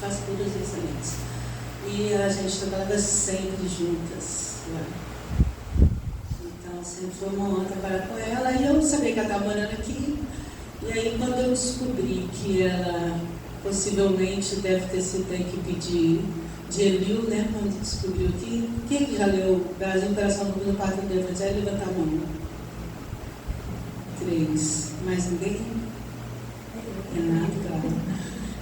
faz curas excelentes. E a gente trabalhava sempre juntas lá. Então, sempre foi uma honra trabalhar com ela. E eu sabia que ela estava morando aqui. E aí, quando eu descobri que ela possivelmente deve ter sido a equipe de Eliu, né? Quando descobriu que quem já leu Brasil, Coração do Mundo, Pátria do Evangelho, levanta a mão. 3. Mais ninguém? Renato, claro.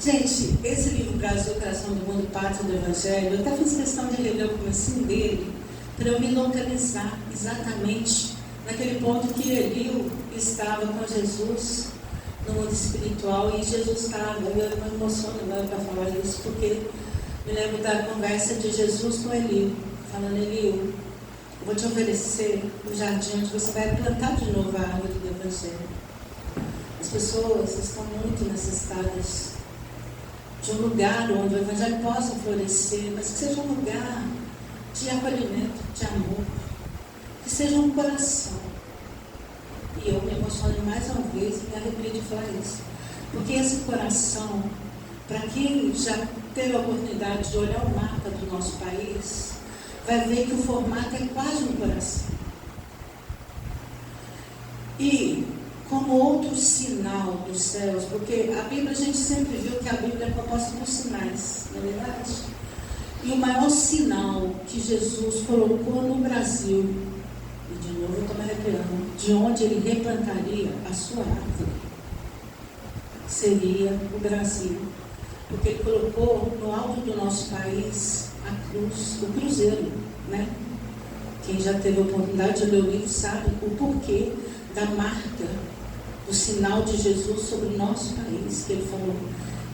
Gente, esse livro Brasil, Coração do Mundo, Pátria do Evangelho, eu até fiz questão de reler o comecinho dele para eu me localizar exatamente naquele ponto que Eliu estava com Jesus no mundo espiritual e Jesus estava. Eu me emociono agora para falar isso, porque me lembro da conversa de Jesus com Eliu, falando: Eliu, eu vou te oferecer um jardim onde você vai plantar de novo a árvore do Evangelho. As pessoas estão muito necessitadas de um lugar onde o Evangelho possa florescer, mas que seja um lugar de acolhimento, de amor, que seja um coração. E eu me emociono mais uma vez e me arrepio de falar isso, porque esse coração, para quem já teve a oportunidade de olhar o mapa do nosso país, vai ver que o formato é quase um coração. E como outro sinal dos céus, porque a Bíblia, a gente sempre viu que a Bíblia é composta por sinais, não é verdade? E o maior sinal que Jesus colocou no Brasil, e de novo eu estou me arrepiando, de onde ele replantaria a sua árvore, seria o Brasil. Porque ele colocou no alto do nosso país a cruz, o cruzeiro, né? Quem já teve a oportunidade de ler o livro sabe o porquê da marca, do sinal de Jesus sobre o nosso país, que ele falou: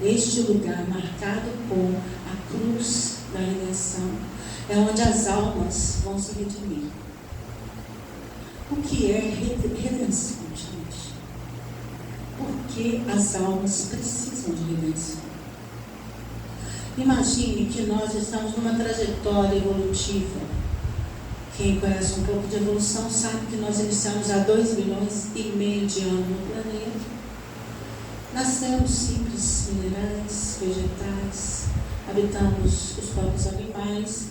este lugar marcado com a cruz da redenção é onde as almas vão se redimir. O que é redenção, gente? Por que as almas precisam de redenção? Imagine que nós estamos numa trajetória evolutiva. Quem conhece um pouco de evolução sabe que nós iniciamos há 2,5 milhões de anos no planeta. Nascemos simples minerais, vegetais, habitamos os próprios animais,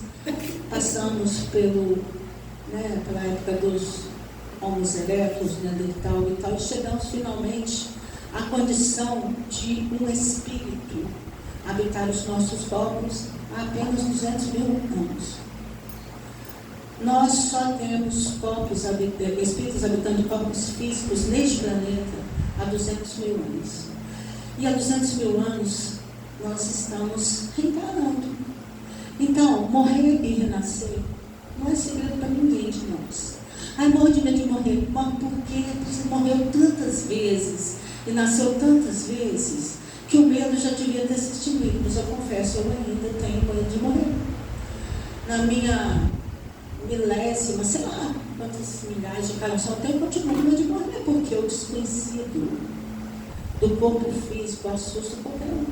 passamos pela época dos Homo erectus, Neandertal e tal, e chegamos finalmente à condição de um espírito habitar os nossos corpos há apenas 200 mil anos. Nós só temos espíritos habitando corpos físicos neste planeta há 200 mil anos. E há 200 mil anos nós estamos reencarnando. Então, morrer e renascer não é segredo para ninguém de nós. Ai, morro de medo de morrer. Mas por quê? Porque você morreu tantas vezes e nasceu tantas vezes que o medo já devia ter se extinguido. Mas eu confesso, eu ainda tenho medo de morrer. Na minha milésima, sei lá quantas milhares de encarnações eu tenho, eu continuo com medo de morrer, porque o desconhecido do corpo físico assusta qualquer um.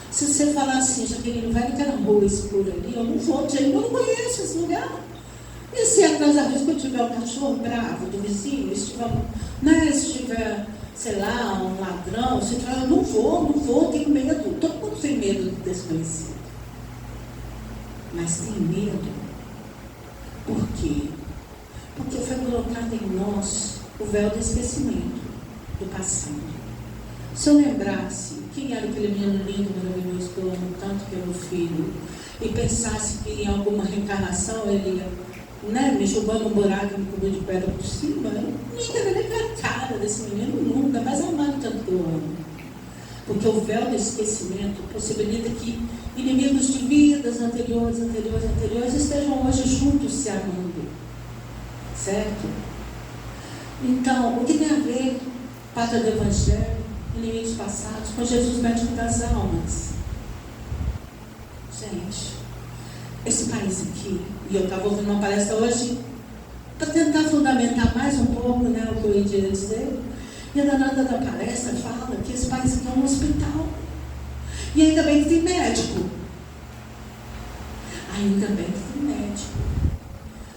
Se você falar assim: Jaqueline, vai naquela rua escura ali, eu não vou, eu não conheço esse lugar. E se atrás da vez que eu tiver um cachorro bravo do vizinho, se tiver, sei lá, um ladrão, se tiver, eu não vou, tenho medo. Todo mundo tem medo do desconhecido. Mas tem medo. Por quê? Porque foi colocado em nós o véu do esquecimento do passado. Se eu lembrasse quem era aquele menino lindo, maravilhoso, que eu amo tanto, que é meu filho, e pensasse que em alguma reencarnação ele ia, me jogando um buraco e me cobriu de pedra por cima, eu nunca veria a cara desse menino, nunca, mas amado tanto que eu amo. Porque o véu do esquecimento possibilita que inimigos de vidas anteriores estejam hoje juntos se amando. Certo? Então, o que tem a ver Pátria do Evangelho, inimigos passados, com Jesus médico das almas? Gente, esse país aqui, e eu estava ouvindo uma palestra hoje para tentar fundamentar mais um pouco, o que eu ia dizer. E a danada da palestra fala que esse país aqui é um hospital. E ainda bem que tem médico. Ainda bem que tem médico.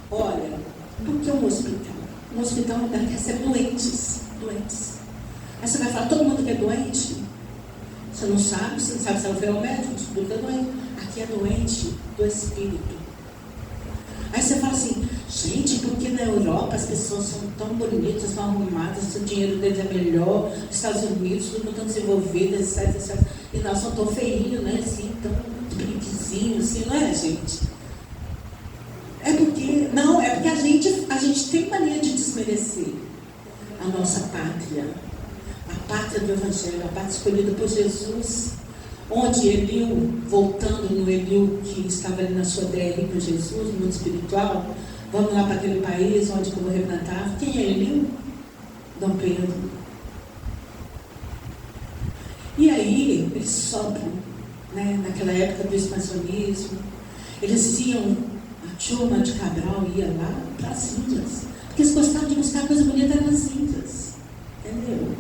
Olha, por que um hospital? Um hospital recebe doentes. Aí você vai falar: todo mundo que é doente? Você não sabe se ela foi ao médico, descobriu que é doente. Aqui é doente do espírito. Aí você fala assim, gente, porque na Europa as pessoas são tão bonitas, tão arrumadas, o dinheiro deles é melhor, os Estados Unidos, tudo muito desenvolvido, etc, etc. E nós somos tão feinhos, né? Assim, tão brinquezinhos, assim, não é, gente? É porque a gente tem mania de desmerecer a nossa pátria. A pátria do Evangelho, a pátria escolhida por Jesus, onde Eliu, voltando no Eliu que estava ali na sua DR com Jesus, no mundo espiritual, vamos lá para aquele país onde eu vou replantar. Quem é Eliu? Dom Pedro. E aí, eles sobram, né, naquela época do expansionismo, eles iam, a turma de Cabral ia lá para as Índias, porque eles gostavam de buscar coisa bonita nas Índias, entendeu?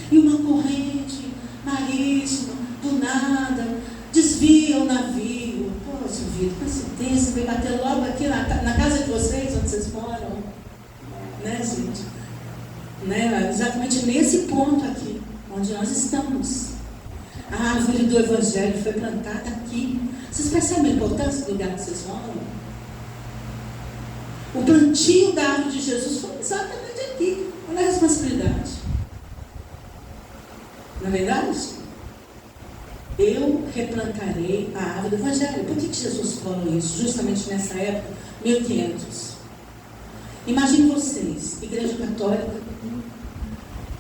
E uma corrente marítima, do nada, desvia o navio. Poxa vida, coincidência, veio bater logo aqui na casa de vocês, onde vocês moram. Né, gente? Né? Exatamente nesse ponto aqui, onde nós estamos. A árvore do Evangelho foi plantada aqui. Vocês percebem a importância do lugar que vocês moram? O plantio da árvore de Jesus foi exatamente aqui. Olha a responsabilidade. Não é verdade? Eu replantarei a árvore do Evangelho. Por que Jesus falou isso? Justamente nessa época, 1500. Imagine vocês, Igreja Católica,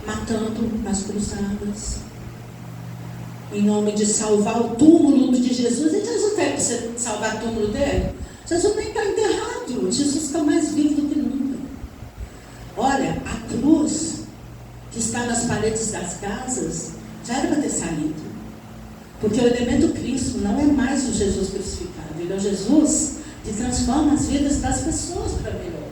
matando as cruzadas, em nome de salvar o túmulo de Jesus. E Jesus tem que você salvar o túmulo dele? Jesus nem está enterrado. Jesus está mais vivo do que nunca. Olha, a cruz que está nas paredes das casas já era para ter saído. Porque o elemento Cristo não é mais o Jesus crucificado. Ele é o Jesus que transforma as vidas das pessoas para melhor.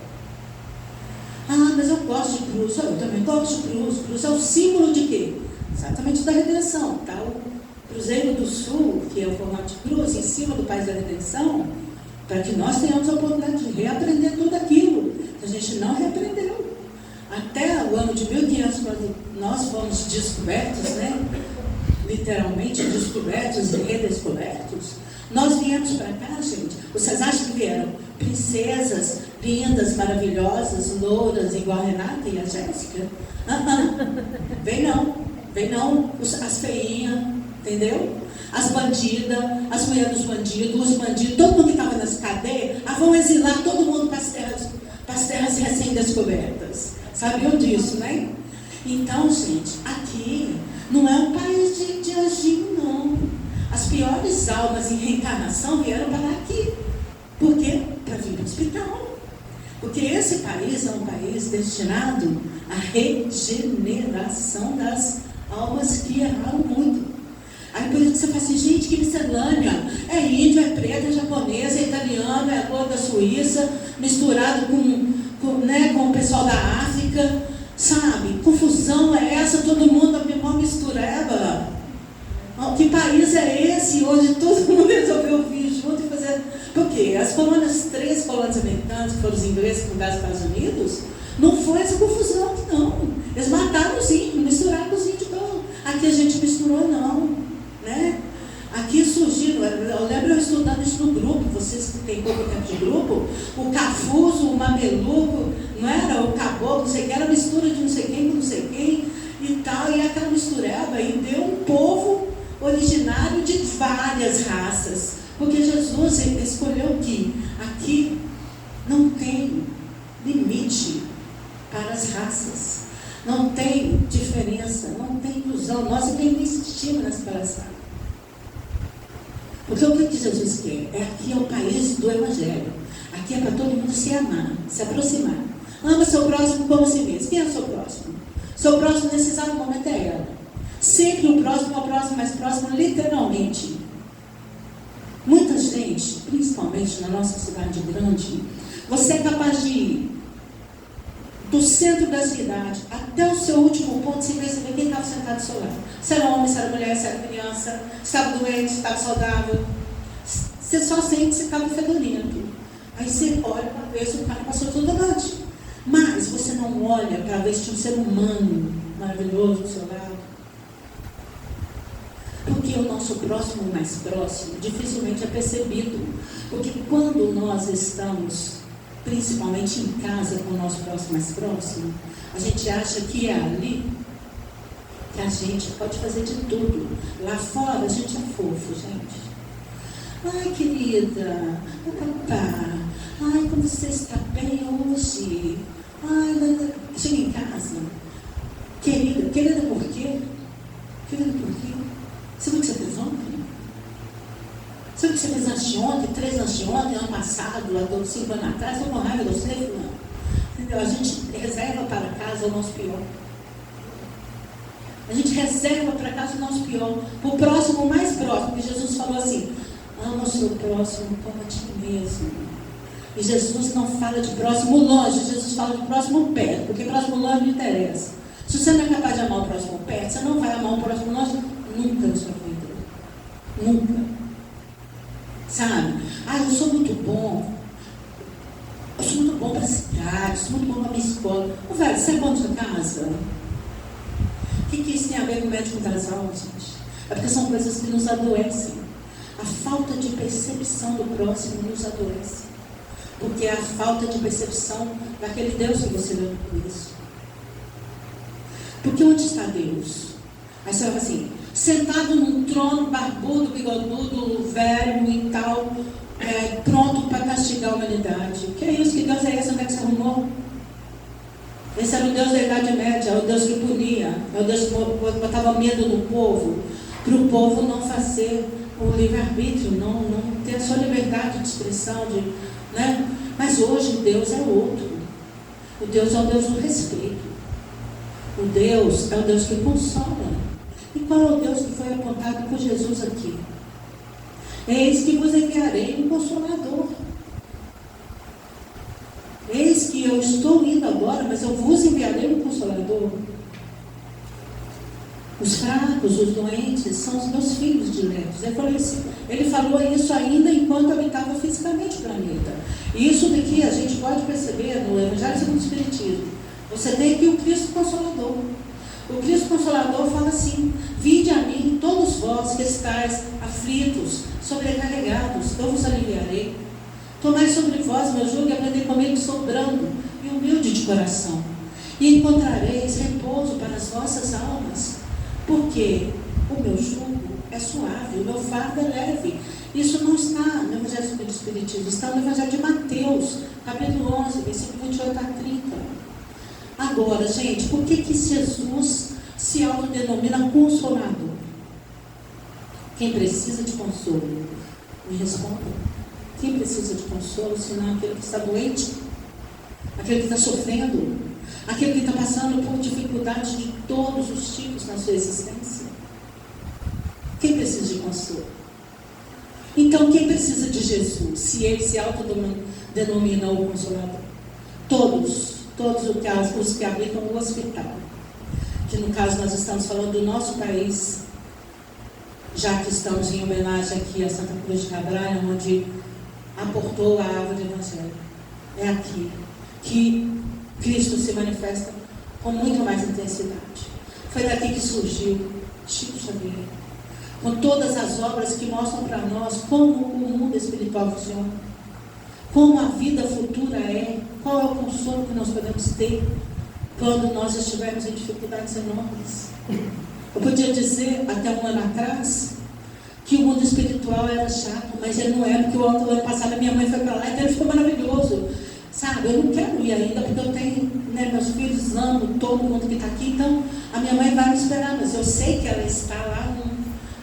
Ah, mas eu gosto de cruz. Eu também gosto de cruz. Cruz é o símbolo de quê? Exatamente da redenção. Tá? O Cruzeiro do Sul, que é o formato de cruz, em cima do País da Redenção, para que nós tenhamos a oportunidade de reaprender tudo aquilo que a gente não reaprendeu. Até o ano de 1500, quando nós fomos descobertos, né? Literalmente descobertos e redescobertos, nós viemos para cá, gente. Vocês acham que vieram princesas lindas, maravilhosas, louras, igual a Renata e a Jéssica? Vem não, as feinhas, entendeu? As bandidas, as mulheres dos bandidos, os bandidos, todo mundo que estava nas cadeias, vão exilar todo mundo para as terras recém-descobertas. Sabiam disso, né? Então, gente, aqui não é um país de anjinho, não. As piores almas em reencarnação vieram para aqui. Por quê? Para vir para o hospital. Porque esse país é um país destinado à regeneração das almas que erraram muito. Aí por isso que você fala assim, gente, que miscelânea. É índio, é preto, é japonês, é italiano, é gordo da Suíça, misturado com o pessoal da África. Sabe, confusão é essa, todo mundo a mesma mistureba. Que país é esse onde todo mundo resolveu vir junto e fazer... Por quê? As três colônias americanas, que foram os ingleses que fundaram os Estados Unidos, não foi essa confusão aqui não. Eles mataram os índios, misturaram os índios. Então, aqui a gente misturou não, né? Aqui surgiram, eu lembro eu estudando isso no grupo, vocês que têm pouco tempo de grupo, o cafuso, o mameluco, não era? O caboclo, não sei o que, era mistura de não sei quem com não sei quem e tal, e aquela mistureba e deu um povo originário de várias raças, porque Jesus escolheu que aqui não tem limite para as raças, não tem diferença, não tem inclusão, nós nem existimos nessa palhaçada. Porque o que Jesus quer? Aqui é o país do Evangelho. Aqui é para todo mundo se amar, se aproximar. Ama seu próximo como si mesmo. Quem é o seu próximo? Seu próximo nesse exato momento é ela. Sempre o próximo é o próximo mais próximo, literalmente. Muita gente, principalmente na nossa cidade grande, você é capaz de ir do centro da cidade até o seu último ponto sem perceber quem estava sentado do seu lado. Se era homem, se era mulher, se era criança, se estava doente, se estava saudável. Você só sente se estava fedorento. Aí você olha para ver se o cara passou toda a noite. Mas você não olha para ver se tinha um ser humano maravilhoso do seu lado. Por Porque o nosso próximo mais próximo dificilmente é percebido. Porque quando nós estamos, principalmente em casa, com o nosso próximo mais próximo, a gente acha que é ali que a gente pode fazer de tudo. Lá fora a gente é fofo, gente. Ai, querida, papá, ai, como você está bem hoje? Ai, chega em casa. Querida por quê? Querida por quê? Você viu o que você fez ontem? Você viu o que você fez anteontem, 3 anteontem, ano passado, há 5 anos atrás? Estou com raiva de você, fulano. Entendeu? A gente reserva para casa o nosso pior. A gente reserva para casa o nosso pior. O próximo, o mais próximo, que Jesus falou assim: ama o seu próximo como a ti mesmo. E Jesus não fala de próximo longe, Jesus fala de próximo perto, porque próximo longe não interessa. Se você não é capaz de amar o próximo perto, você não vai amar o próximo longe nunca na sua vida. Nunca. Sabe? Eu sou muito bom. Eu sou muito bom para a cidade, sou muito bom para a minha escola. Velho, você é bom na sua casa? O que isso tem a ver com o médico das almas, gente? É porque são coisas que nos adoecem. A falta de percepção do próximo nos adoece. Porque é a falta de percepção daquele Deus que você não conhece. Porque onde está Deus? Aí você vai assim, sentado num trono, barbudo, bigodudo, velho e tal, pronto para castigar a humanidade. Que é isso? Que Deus é esse? Onde é que você arrumou? Esse era o Deus da Idade Média, é o Deus que punia, é o Deus que botava medo no povo, para o povo não fazer o livre-arbítrio, não ter a sua liberdade de expressão, né? Mas hoje Deus é outro. O Deus é o Deus do respeito. O Deus é o Deus que consola. E qual é o Deus que foi apontado por Jesus aqui? Eis que vos enviarei um Consolador. Eis que eu estou indo agora, mas eu vos enviarei um Consolador. Os fracos, os doentes, são os meus filhos diletos. Ele falou isso ainda enquanto habitava fisicamente o planeta. E isso daqui a gente pode perceber no Evangelho segundo o Espiritismo. Você tem aqui o Cristo Consolador. O Cristo Consolador fala assim: vinde a mim, todos vós que estáis aflitos, sobrecarregados, eu vos aliviarei. Tomai sobre vós meu jugo e aprendei comigo, que sou brando e humilde de coração, e encontrareis repouso para as vossas almas, porque o meu jugo é suave, o meu fardo é leve. Isso não está no Evangelho do Espiritismo, está no Evangelho de Mateus, capítulo 11, versículo 28 a 30. Agora, gente, por que Jesus se autodenomina Consolador? Quem precisa de consolo, me responda. Quem precisa de consolo, senão aquele que está doente, aquele que está sofrendo, aquele que está passando por dificuldades de todos os tipos na sua existência? Quem precisa de consolo? Então, quem precisa de Jesus, se ele se autodenomina o Consolador? Todos os que habitam o hospital, que no caso nós estamos falando do nosso país, já que estamos em homenagem aqui a Santa Cruz de Cabral, onde aportou a árvore do Evangelho. É aqui que Cristo se manifesta com muito mais intensidade. Foi daqui que surgiu Chico Xavier, com todas as obras que mostram para nós como o mundo espiritual funciona, como a vida futura é, qual é o consolo que nós podemos ter quando nós estivermos em dificuldades enormes. Eu podia dizer, até um ano atrás, que o mundo espiritual era chato, mas ele não é, porque o ano passado a minha mãe foi para lá e ele ficou maravilhoso. Sabe, eu não quero ir ainda, porque eu tenho, meus filhos, amo todo mundo que está aqui, então a minha mãe vai me esperar, mas eu sei que ela está lá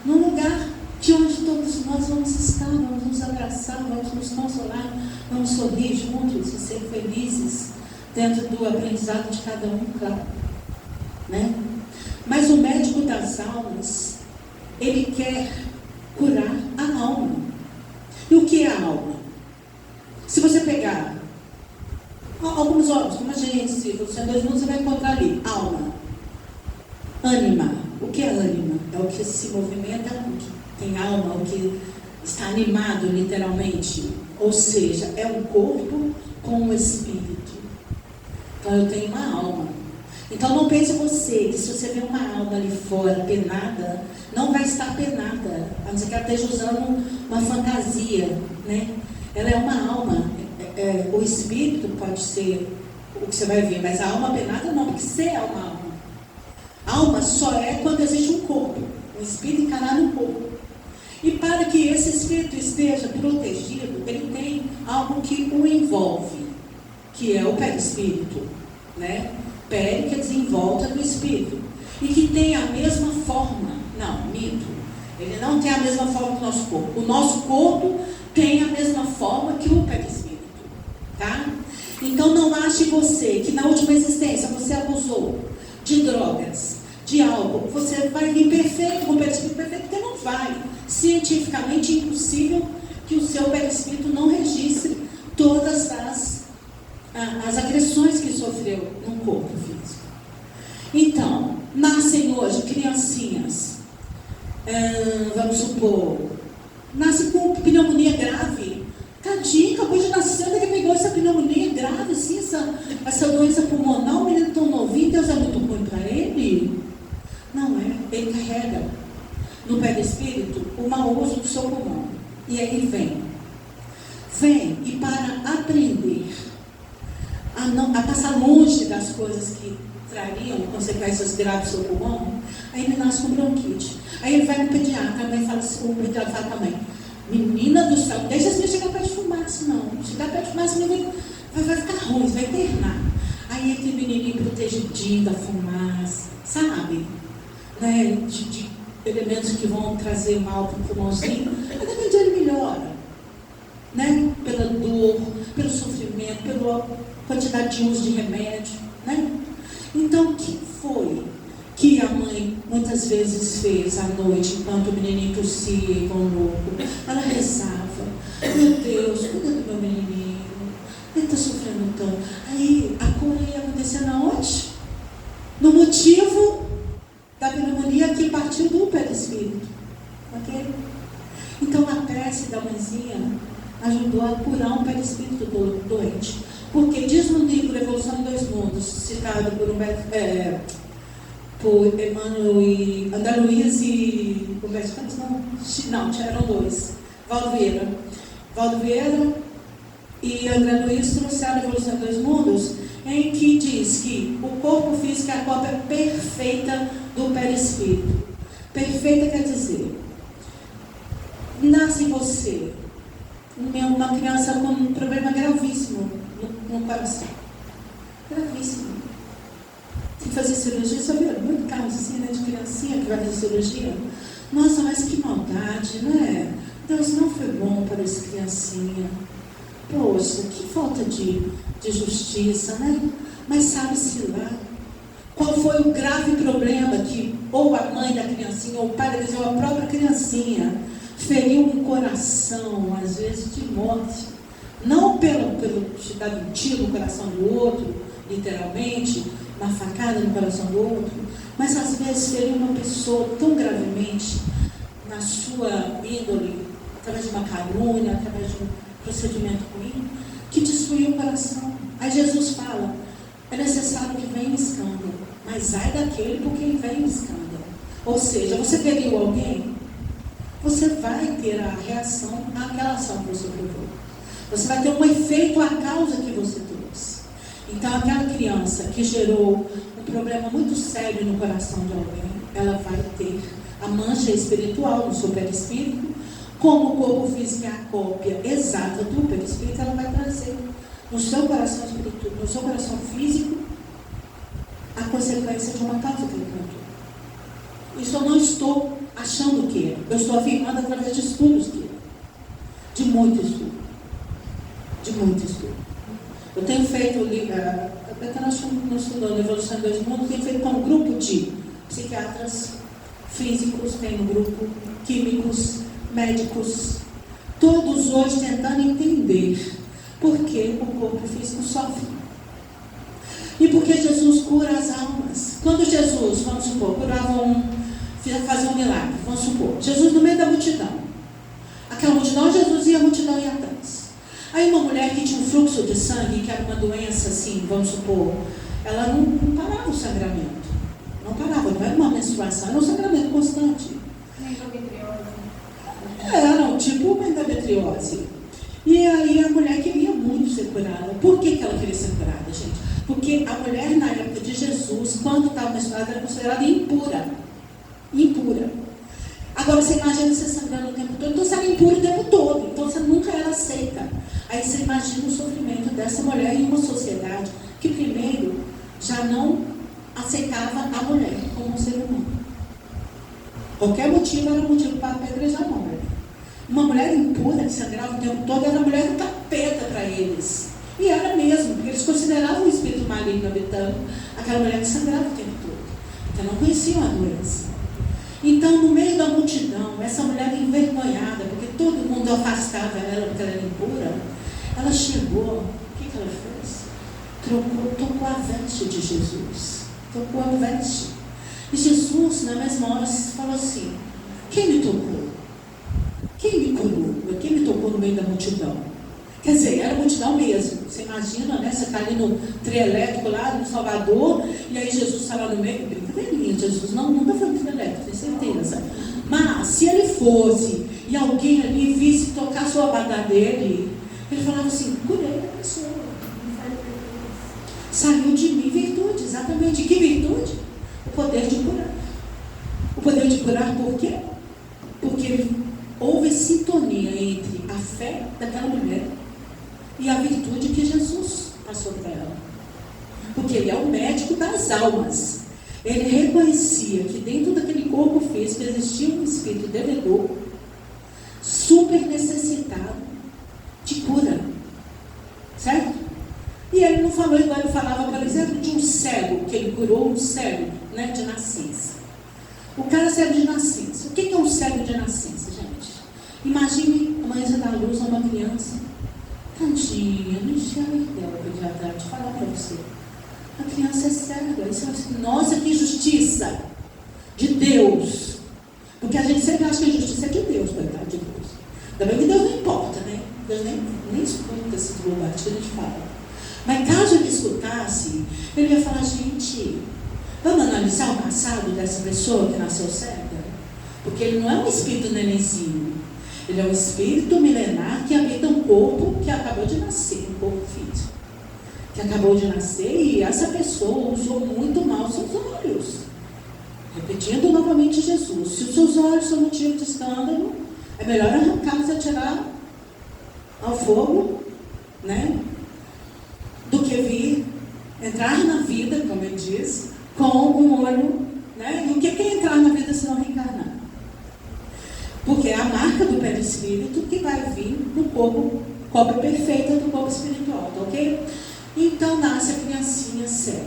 num lugar de onde todos nós vamos estar, vamos nos abraçar, vamos nos consolar, vamos sorrir juntos e ser felizes dentro do aprendizado de cada um, claro. Né? Mas o médico das almas, ele quer curar a alma. E o que é a alma? Se você pegar alguns órgãos, como a gente, se você é 2 minutos, você vai encontrar ali, alma, ânima. O que é ânima? É o que se movimenta, o que tem alma, o que está animado, literalmente. Ou seja, é um corpo com um espírito. Então eu tenho uma alma. Então não pense você que se você vê uma alma ali fora penada, não vai estar penada, a não ser que ela esteja usando uma fantasia, né? Ela é uma alma, o espírito pode ser o que você vai ver, mas a alma penada não, porque você é uma alma. Alma só é quando existe um corpo, um espírito encarnado no corpo. E para que esse espírito esteja protegido, ele tem algo que o envolve, que é o perispírito, né? Peri quer dizer em volta do espírito, e que tem a mesma forma. Não, mito. Ele não tem a mesma forma que o nosso corpo. O nosso corpo tem a mesma forma que o perispírito, tá? Então não ache você que na última existência você abusou de drogas, de álcool, você vai vir perfeito, com o perispírito perfeito, porque não vai. Cientificamente impossível que o seu perispírito não registre todas as agressões que sofreu no corpo físico. Então, nascem hoje criancinhas, vamos supor, nasce com pneumonia grave. Tadinho, acabou de nascer, ele pegou essa pneumonia grave, assim, essa doença pulmonar, o menino tão novinho, Deus é muito ruim para ele. Não é, ele carrega no perispírito o mau uso do seu pulmão. E aí vem e para aprender a passar longe das coisas que trariam consequências graves ao seu pulmão, aí ele nasce com bronquite. Aí ele vai no pediatra, a mãe fala assim, o pediatra fala para a mãe: menina do céu, deixa esse menino chegar perto de fumaça, não. Chegar perto de fumaça, o menino vai ficar ruim, vai internar. Aí aquele menininho protegidinho da fumaça, sabe? Né? De elementos que vão trazer mal para o pulmãozinho, de repente ele melhora, né? Pela dor, pelo sofrimento, pela quantidade de uso de remédio, né? Então, o que foi que a mãe muitas vezes fez à noite, enquanto o menininho tossia igual louco? Ela rezava: meu Deus, cuida do meu menininho, ele está sofrendo tanto. Aí a cura ia acontecer na onde? No motivo da pneumonia que partiu do perispírito. Ok? Então a prece da mãezinha ajudou a curar um perispírito doente. Porque diz no livro Evolução em Dois Mundos, citado por Emmanuel e André Luiz e Humberto Campos, não, eram dois, Valdo Vieira e André Luiz trouxeram a Evolução em Dois Mundos, em que diz que o corpo físico é a cópia perfeita do perispírito. Perfeita quer dizer, nasce em você uma criança com um problema gravíssimo no coração. Gravíssimo. Tem que fazer cirurgia, você viu? Muito caso assim, né, de criancinha que vai fazer cirurgia. Nossa, mas que maldade, né? Deus não foi bom para essa criancinha. Poxa, que falta de justiça, né? Mas sabe-se lá qual foi o grave problema que ou a mãe da criancinha, ou o pai da criancinha, ou a própria criancinha feriu um coração, às vezes de morte. Não pelo te dar um tiro no coração do outro, literalmente, uma facada no coração do outro, mas às vezes feriu uma pessoa tão gravemente na sua índole, através de uma calúnia, através de um procedimento ruim, que destruiu o coração. Aí Jesus fala: é necessário que venha escândalo, mas ai daquele por quem vem escândalo. Ou seja, você feriu alguém, você vai ter a reação àquela ação que você provou. Você vai ter um efeito à causa que você trouxe. Então, aquela criança que gerou um problema muito sério no coração de alguém, ela vai ter a mancha espiritual no seu perispírito. Como o corpo físico é a cópia exata do perispírito, ela vai trazer no seu coração espiritual, no seu coração físico, a consequência de uma causa que ele plantou. Isso eu não estou achando que é. Eu estou afirmando através de estudos que é. De muito estudo. Eu tenho feito, até nós estudando Evolução em Dois Mundos, tenho feito com um grupo de psiquiatras físicos, tem um grupo químicos, médicos, todos hoje tentando entender por que o corpo físico sofre. E por que Jesus cura as almas. Quando Jesus, vamos supor, fazia um milagre, vamos supor, Jesus no meio da multidão. Aquela multidão, Jesus ia, a multidão ia atrás. Aí uma mulher que tinha um fluxo de sangue, que era uma doença assim, vamos supor, ela não parava o sangramento. Não parava, não era uma menstruação, era um sangramento constante. Era tipo uma endometriose. E aí a mulher queria muito ser curada. Por que ela queria ser curada, gente? Porque a mulher na época de Jesus, quando estava menstruada, era considerada impura. Impura. Agora você imagina você sangrando o tempo todo, então você era impura o tempo todo, então você nunca era aceita. Aí você imagina o sofrimento dessa mulher em uma sociedade que primeiro já não aceitava a mulher como um ser humano. Qualquer motivo era motivo para apedrejar a mulher. Uma mulher impura que sangrava o tempo todo era a mulher do capeta para eles. E era mesmo, porque eles consideravam o espírito maligno habitando aquela mulher que sangrava o tempo todo. Então não conheciam a doença. Então, no meio da multidão, essa mulher envergonhada, porque todo mundo afastava ela porque ela era impura, ela chegou, o que ela fez? Tocou a veste de Jesus. Tocou a veste. E Jesus, na mesma hora, falou assim: quem me tocou? Quem me curou? Quem me tocou no meio da multidão? Quer dizer, era multidão mesmo. Você imagina, né? Você está ali no trio elétrico lá no Salvador, e aí Jesus está lá no meio. Brincadeirinha, Jesus nunca foi no trio elétrico, tenho certeza. Mas, se ele fosse e alguém ali visse tocar sua bagagem dele, ele falava assim: curei a pessoa. Saiu de mim virtude, exatamente. Que virtude? O poder de curar. O poder de curar por quê? Porque houve sintonia entre a fé daquela mulher e a virtude que Jesus passou para ela. Porque ele é o médico das almas. Ele reconhecia que dentro daquele corpo físico existia um espírito devedor, super necessitado de cura. Certo? E ele não falou igual ele falava, por exemplo, de um cego, que ele curou um cego, né, de nascença. O cara cego de nascença. O que é um cego de nascença, gente? Imagine a mãe dar luz a uma criança. Tadinha, não enxerga dela, pediatra, te falar para você. A criança é cega. Aí você fala assim: nossa, que injustiça de Deus. Porque a gente sempre acha que a injustiça é de Deus, coitado de Deus. Ainda bem que Deus não importa, né? Deus nem escuta esse bobagens que a gente fala. Mas caso ele escutasse, ele ia falar: gente, vamos analisar o passado dessa pessoa que nasceu cega? Porque ele não é um espírito nenenzinho. Ele é um espírito milenar que habita um corpo que acabou de nascer, um corpo físico. Que acabou de nascer, e essa pessoa usou muito mal seus olhos. Repetindo novamente Jesus: se os seus olhos são motivo de escândalo, é melhor arrancá-los e atirar ao fogo, né? Do que vir entrar na vida, como ele diz, com um olho, né? E o que é entrar na vida se não reencarnar? Porque é a marca do perispírito que vai vir no corpo, cópia perfeita do corpo espiritual, tá ok? Então nasce a criancinha cega.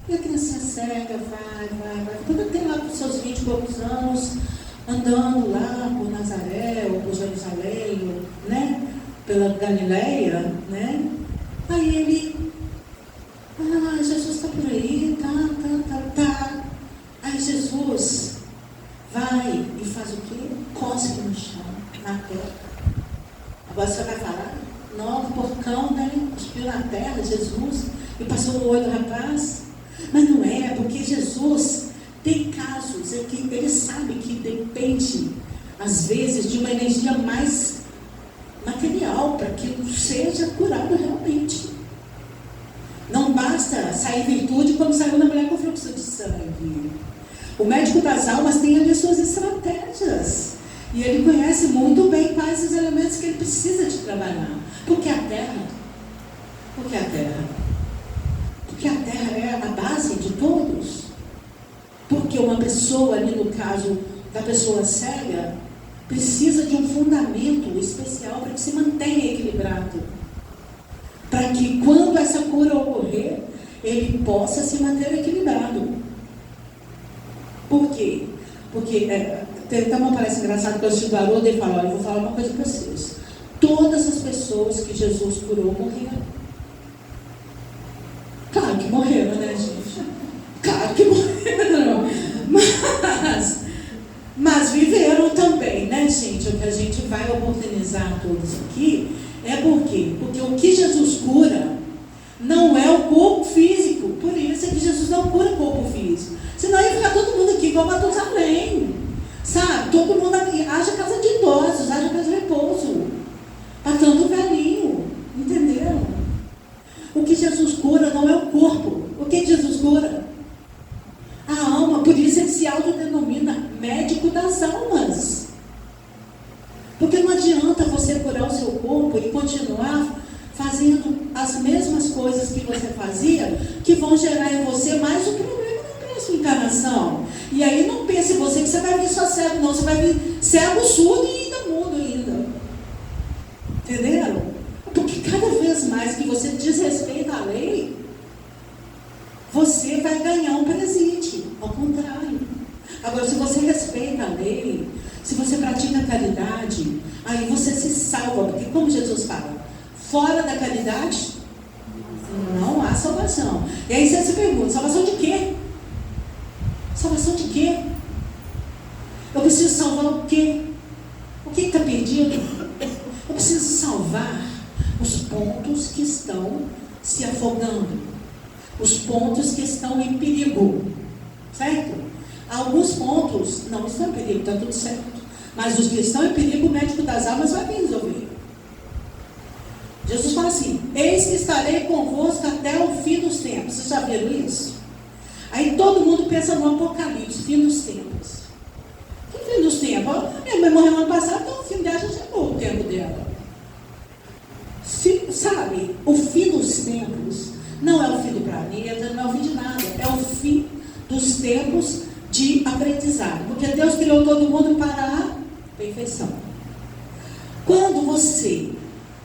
E a criancinha cega vai. Quando tem lá com seus 20 e poucos anos, andando lá por Nazaré ou por Jerusalém, né? Pela Galileia, né? Aí ele: Jesus está por aí, tá. Aí Jesus vai e faz o quê? Cospe no chão, na terra. Agora você vai falar: novo porcão, né? Cuspiu na terra, Jesus, e passou no olho do rapaz. Mas não é, porque Jesus tem casos em que ele sabe que depende, às vezes, de uma energia mais material para que seja curado realmente. Não basta sair virtude como saiu na mulher com fluxo de sangue. O médico das almas tem ali suas estratégias. E ele conhece muito bem quais os elementos que ele precisa de trabalhar. Porque a terra é a base de todos. Porque uma pessoa, ali no caso da pessoa cega, precisa de um fundamento especial para que se mantenha equilibrado. Para que quando essa cura ocorrer, ele possa se manter equilibrado. Por quê? Porque tem uma palestra engraçada que eu assisti do Haroldo e ele fala: olha, eu vou falar uma coisa para vocês. Todas as pessoas que Jesus curou morreram. Claro que morreram, né, gente? Claro que morreram. Mas viveram também, né, gente? O que a gente vai oportunizar todos aqui é por quê? Porque o que Jesus cura não é o o corpo físico. Por isso é que Jesus não cura o corpo físico. Senão ia ficar todo mundo aqui igual Matusalém. Sabe? Todo mundo aqui. Haja casa de idosos, haja casa de repouso. Para tanto velhinho. Entenderam? O que Jesus cura não é o corpo. O que Jesus cura? A alma. Por isso ele se autodenomina médico das almas. Porque não adianta você curar o seu corpo e continuar fazendo as mesmas coisas que você fazia, que vão gerar em você mais um problema na próxima encarnação. E aí não pense você que você vai vir só cego, não. Você vai vir cego, surdo e ainda mudo ainda. Entenderam? Porque cada vez mais que você desrespeita a lei, você vai ganhar um presente. Ao contrário. Agora, se você respeita a lei, se você pratica a caridade, aí você se salva. Porque como Jesus fala, fora da caridade, não há salvação. E aí você se pergunta, salvação de quê? Salvação de quê? Eu preciso salvar o quê? O que está perdido? Eu preciso salvar os pontos que estão se afogando. Os pontos que estão em perigo. Certo? Alguns pontos não estão em perigo, está tudo certo. Mas os que estão em perigo, o médico das almas vai vir resolver. Jesus fala assim, eis que estarei convosco até o fim dos tempos. Vocês já viram isso? Aí todo mundo pensa no Apocalipse, fim dos tempos. Que fim dos tempos? Minha mãe morreu ano passado, então o fim dela já chegou o tempo dela. Sabe, o fim dos tempos não é o fim do planeta, não é o fim de nada. É o fim dos tempos de aprendizado. Porque Deus criou todo mundo para a perfeição. Quando você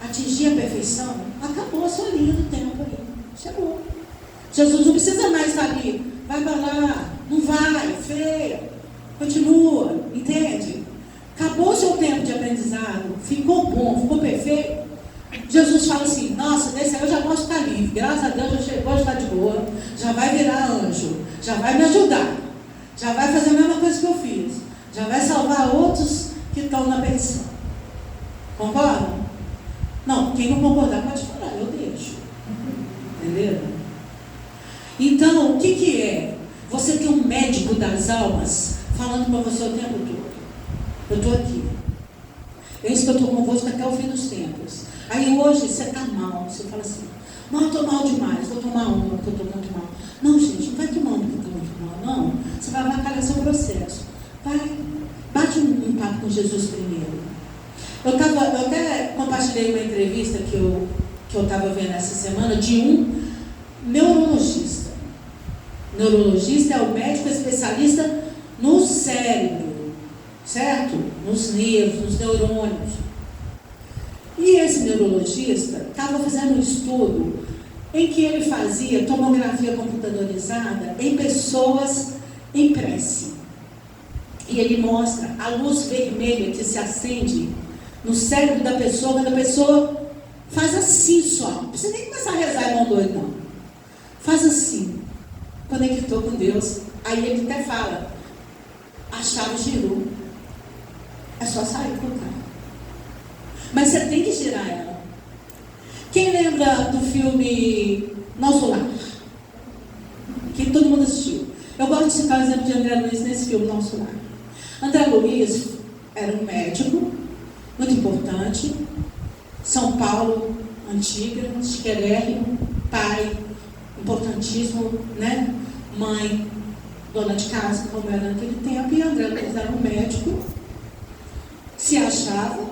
atingir a perfeição, acabou a sua linha do tempo aí. Chegou. Jesus não precisa mais estar ali. Vai para lá, não vai, feia. Continua, entende? Acabou o seu tempo de aprendizado, ficou bom, ficou perfeito. Jesus fala assim, nossa, desse aí eu já posso ficar livre. Graças a Deus já chegou, já está de boa. Já vai virar anjo, já vai me ajudar. Já vai fazer a mesma coisa que eu fiz. Já vai salvar outros que estão na perdição. Concordam? Não, quem não concordar pode falar, eu deixo. Entendeu? Então, o que é? Você tem um médico das almas falando para você o tempo todo. Eu estou aqui. É isso que eu estou convosco até o fim dos tempos. Aí hoje você está mal. Você fala assim, não, eu estou mal demais, vou tomar uma, porque eu estou muito mal. Não, gente, não vai tomando porque está muito mal, não. Você vai avacalhar seu processo. Vai, bate um papo com Jesus primeiro. Eu até compartilhei uma entrevista que eu estava vendo essa semana de um neurologista. Neurologista é o médico especialista no cérebro, certo? Nos nervos, nos neurônios. E esse neurologista estava fazendo um estudo em que ele fazia tomografia computadorizada em pessoas em prece. E ele mostra a luz vermelha que se acende no cérebro da pessoa, quando a pessoa faz assim só. Não precisa nem começar a rezar igual um doido, não. Faz assim. Conectou com Deus. Aí ele até fala, a chave girou. É só sair com o carro. Mas você tem que girar ela. Quem lembra do filme Nosso Lar? Que todo mundo assistiu. Eu gosto de citar o exemplo de André Luiz nesse filme Nosso Lar. André Luiz era um médico muito importante. São Paulo, antiga, chiquérrimo, pai, importantíssimo, né? Mãe, dona de casa, como era naquele tempo. E André Luiz era um médico, se achava,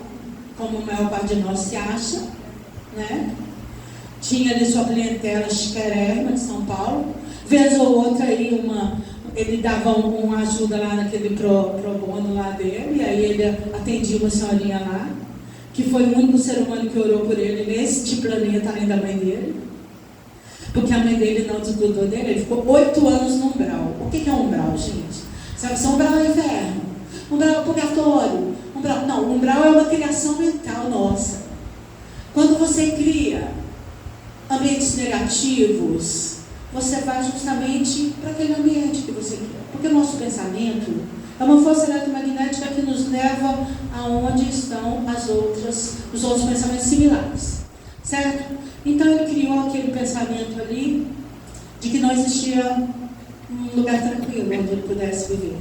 como a maior parte de nós se acha, né? Tinha ali sua clientela chiquérrima de São Paulo. Vez ou outra aí ele dava uma ajuda lá naquele pro bono lá dele, e aí ele atendia uma senhorinha lá, que foi o único ser humano que orou por ele neste planeta, além da mãe dele, porque a mãe dele não desgrudou dele. Ele ficou 8 anos no umbral. O que é um umbral, gente? Sabe, se umbral é inferno, umbral é purgatório, umbral, não, umbral é uma criação mental nossa. Quando você cria ambientes negativos, você vai justamente para aquele ambiente que você quer. Porque o nosso pensamento é uma força eletromagnética que nos leva aonde estão os outros pensamentos similares. certo? Então ele criou aquele pensamento ali de que não existia um lugar tranquilo onde ele pudesse viver.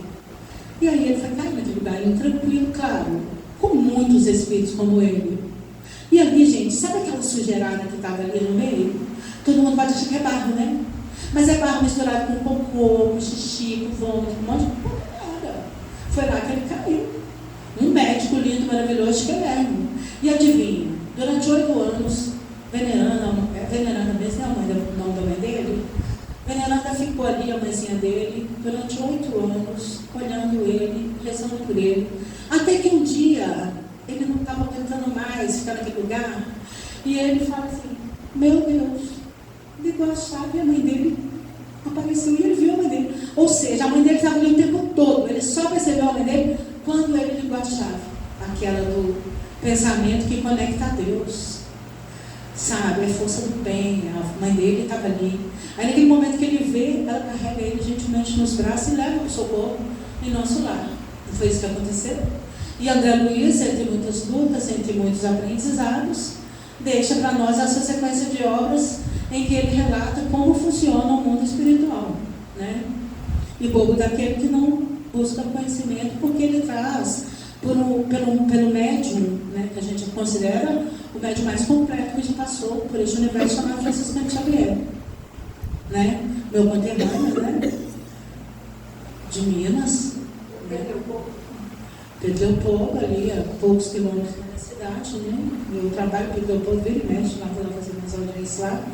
E aí ele foi cair naquele lugar intranquilo, claro, com muitos espíritos como ele. E ali, gente, sabe aquela sujeirada que estava ali no meio? Todo mundo pode achar que é barro, né? Mas é barro misturado com cocô, com xixi, com vômito, com um monte de coisa. Foi lá que ele caiu. Um médico lindo, maravilhoso, Guilherme. E adivinha, durante 8 anos, Veneranda mesmo, é o nome da mãe dele, Veneranda ficou ali, a mãezinha dele, durante 8 anos, olhando ele, rezando por ele. Até que um dia, ele não estava aguentando mais ficar naquele lugar, e ele fala assim, meu Deus, ligou a chave e a mãe dele apareceu e ele viu a mãe dele. Ou seja, a mãe dele estava ali o tempo todo, ele só percebeu a mãe dele quando ele ligou a chave, aquela do pensamento que conecta a Deus. Sabe, é força do bem, a mãe dele estava ali. Aí naquele momento que ele vê, ela carrega ele gentilmente nos braços e leva para o socorro em nosso lar. Não foi isso que aconteceu? E André Luiz, entre muitas lutas, entre muitos aprendizados, deixa para nós essa sequência de obras em que ele relata como funciona o mundo espiritual, né? E bobo daquele que não busca conhecimento, porque ele traz pelo médium, né, que a gente considera o médium mais completo que já passou por esse universo chamado Francisco Xavier, né? Meu conterrâneo, né? De Minas, né? Pedro Leopoldo, ali a poucos quilômetros da cidade, né? Eu trabalho com Pedro Leopoldo, vira e mexe, lá vou lá fazer umas audiências lá.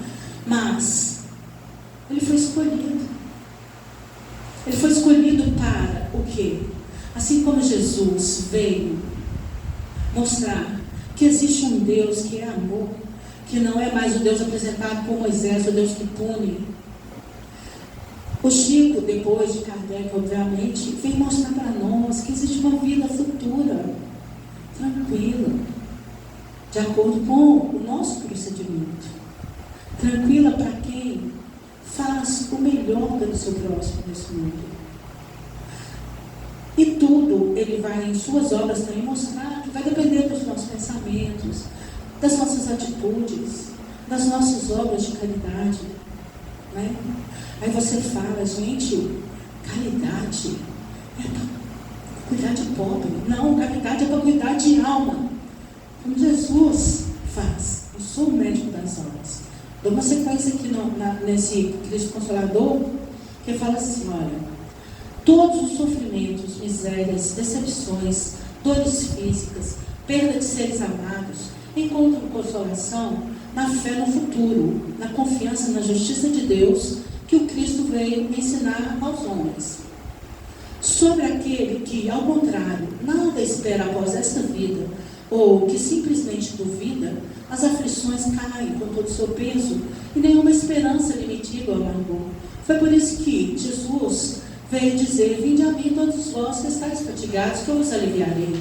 Mas ele foi escolhido. Ele foi escolhido para o quê? Assim como Jesus veio mostrar que existe um Deus que é amor, que não é mais o Deus apresentado por Moisés, o Deus que pune. O Chico, depois de Kardec, obviamente, veio mostrar para nós que existe uma vida futura, tranquila, de acordo com o nosso procedimento. Tranquila para quem faz o melhor pelo seu próximo nesse mundo. E tudo ele vai, em suas obras, também mostrar que vai depender dos nossos pensamentos, das nossas atitudes, das nossas obras de caridade, né? Aí você fala, gente, caridade é para cuidar de pobre. Não, caridade é para cuidar de alma, como Jesus faz. Eu sou o médico das almas. Dou uma sequência aqui nesse Cristo Consolador, que fala assim, olha, todos os sofrimentos, misérias, decepções, dores físicas, perda de seres amados, encontram consolação na fé no futuro, na confiança na justiça de Deus, que o Cristo veio ensinar aos homens. Sobre aquele que, ao contrário, nada espera após esta vida, ou que simplesmente duvida, as aflições caem com todo o seu peso e nenhuma esperança lhe mitiga o amargor. Foi por isso que Jesus veio dizer, vinde a mim todos vós que estáis fatigados, que eu vos aliviarei.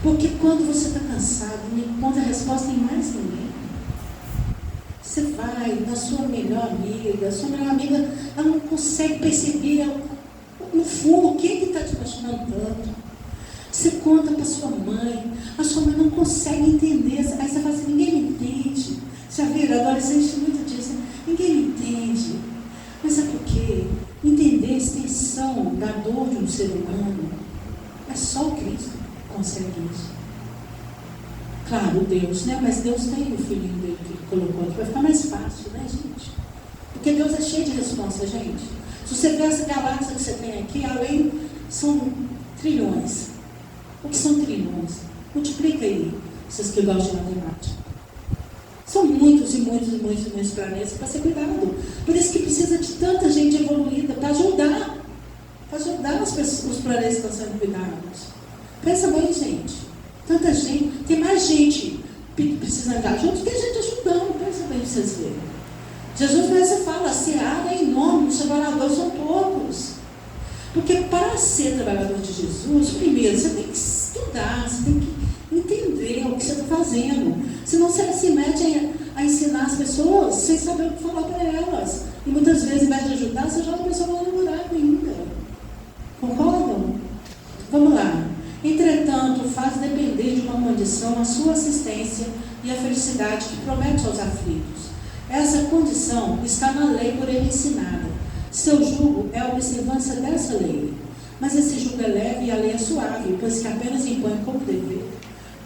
Porque quando você está cansado, não encontra resposta em mais ninguém. Você vai na sua melhor amiga, ela não consegue perceber no fundo o que está te machucando tanto. Você conta para sua mãe, a sua mãe não consegue entender, aí você fala assim, ninguém me entende. Já viram, adolescente muito disso, ninguém me entende. Mas é porque entender a extensão da dor de um ser humano, é só o Cristo que consegue isso. Claro, Deus, né? Mas Deus tem o filhinho dele que ele colocou aqui, vai ficar mais fácil, né, gente? Porque Deus é cheio de resposta, gente. Se você ver essa galáxia que você tem aqui, além, são trilhões. O que são trilhões? Multiplica aí, vocês que gostam de matemática. São muitos e muitos e muitos e muitos planetas para ser cuidado. Por isso que precisa de tanta gente evoluída para ajudar os planetas que estão sendo cuidados. Pensa bem, gente. Tanta gente, tem mais gente precisando de ajuda, tem gente ajudando. Pensa bem para vocês verem. Jesus mesmo fala, a seara é enorme, os trabalhadores são poucos. Porque para ser trabalhador de Jesus, primeiro você tem que estudar, você tem que entender o que você está fazendo. Senão você se mete a ensinar as pessoas sem saber o que falar para elas. E muitas vezes, ao invés de ajudar, você joga a pessoa lá no buraco ainda. Concordam? Vamos lá. Entretanto, faz depender de uma condição a sua assistência e a felicidade que promete aos aflitos. Essa condição está na lei por ele ensinada. Seu jugo é a observância dessa lei. Mas esse jugo é leve e a lei é suave, pois que apenas impõe como dever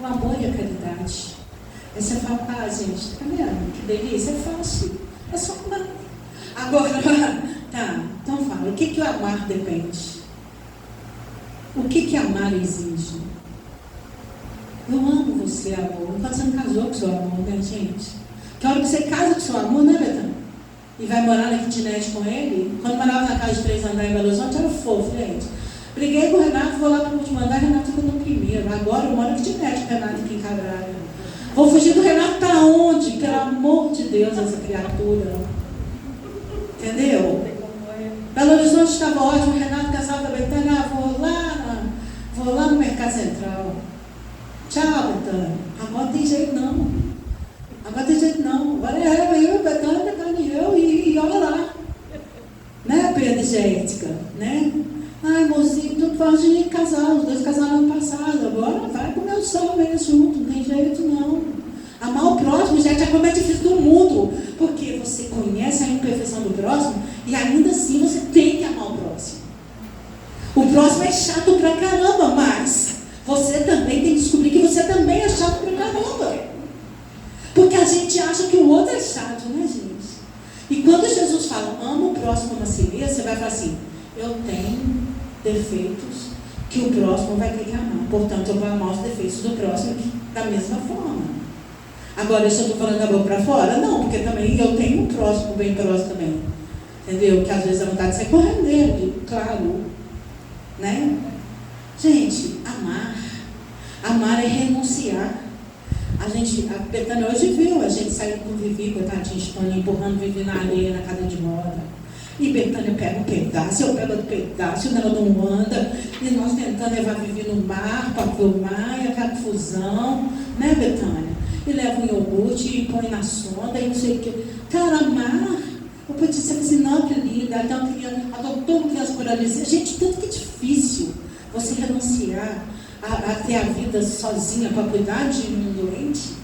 o amor e a caridade. Aí você fala, gente, tá vendo? Que delícia, é fácil. É só amar. Agora, tá, então fala, o que o amar depende? O que amar exige? Eu amo você, amor. Enquanto você não casou com seu amor, né, gente? Que hora que você casa com seu amor, né, Betânia? E vai morar na kitnet com ele? Quando morava na casa de 3 andares em Belo Horizonte, era fofo, gente. Briguei com o Renato, vou lá para o último andar, Renato ficou no primeiro. Agora eu moro na kitnet com o Renato aqui em Cabralha. Vou fugir do Renato para onde? Pelo amor de Deus, essa criatura. Entendeu? Belo Horizonte estava ótimo, o Renato casava da Betânia, vou lá no Mercado Central. Tchau, Betânia. Agora tem jeito não. Agora é eu, Betânia e eu, e olha lá. Né, Pedro e Jéssica? Né? Ai, mozinho, tu pode casar, os dois casaram ano passado. Agora vai comer o sol mesmo junto, não tem jeito não. Amar o próximo, gente, é como é difícil do mundo. Porque você conhece a imperfeição do próximo e ainda assim você tem que amar o próximo. O próximo é chato pra caramba, mas você também tem que descobrir que você também é chato pra caramba. Porque a gente acha que o outro é chato, né, gente? E quando Jesus fala, ama o próximo como a si mesmo, você vai falar assim, eu tenho defeitos que o próximo vai ter que amar. Portanto, eu vou amar os defeitos do próximo da mesma forma. Agora, isso eu estou falando da boca para fora? Não, porque também eu tenho um próximo bem próximo também. Entendeu? Que às vezes a vontade de sair correndo dele, claro. Né? Gente, amar é renunciar. A Betânia hoje viu a gente sair com o Vivi, coitadinha, Espanha, empurrando o Vivi na areia, na cadeira de roda. E Betânia pega um pedaço, eu pego outro pedaço, o negócio não anda. E nós tentando levar a Vivi no mar, para ver o mar, e aquela confusão. Né, Betânia? E leva um iogurte e põe na sonda e não sei o que. Cara, amar. Eu podia dizer assim, não, que linda, adotou uma criança por ali. Gente, tanto que é difícil você renunciar a ter a vida sozinha para cuidar de um doente.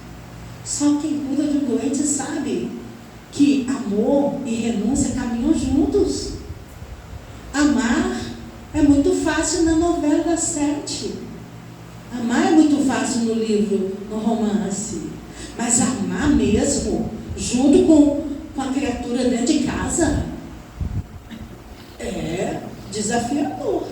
Só quem cuida de um doente sabe que amor e renúncia caminham juntos. Amar é muito fácil na novela das 7. Amar é muito fácil no livro, no romance. Mas amar mesmo, junto com a criatura dentro de casa, é desafiador.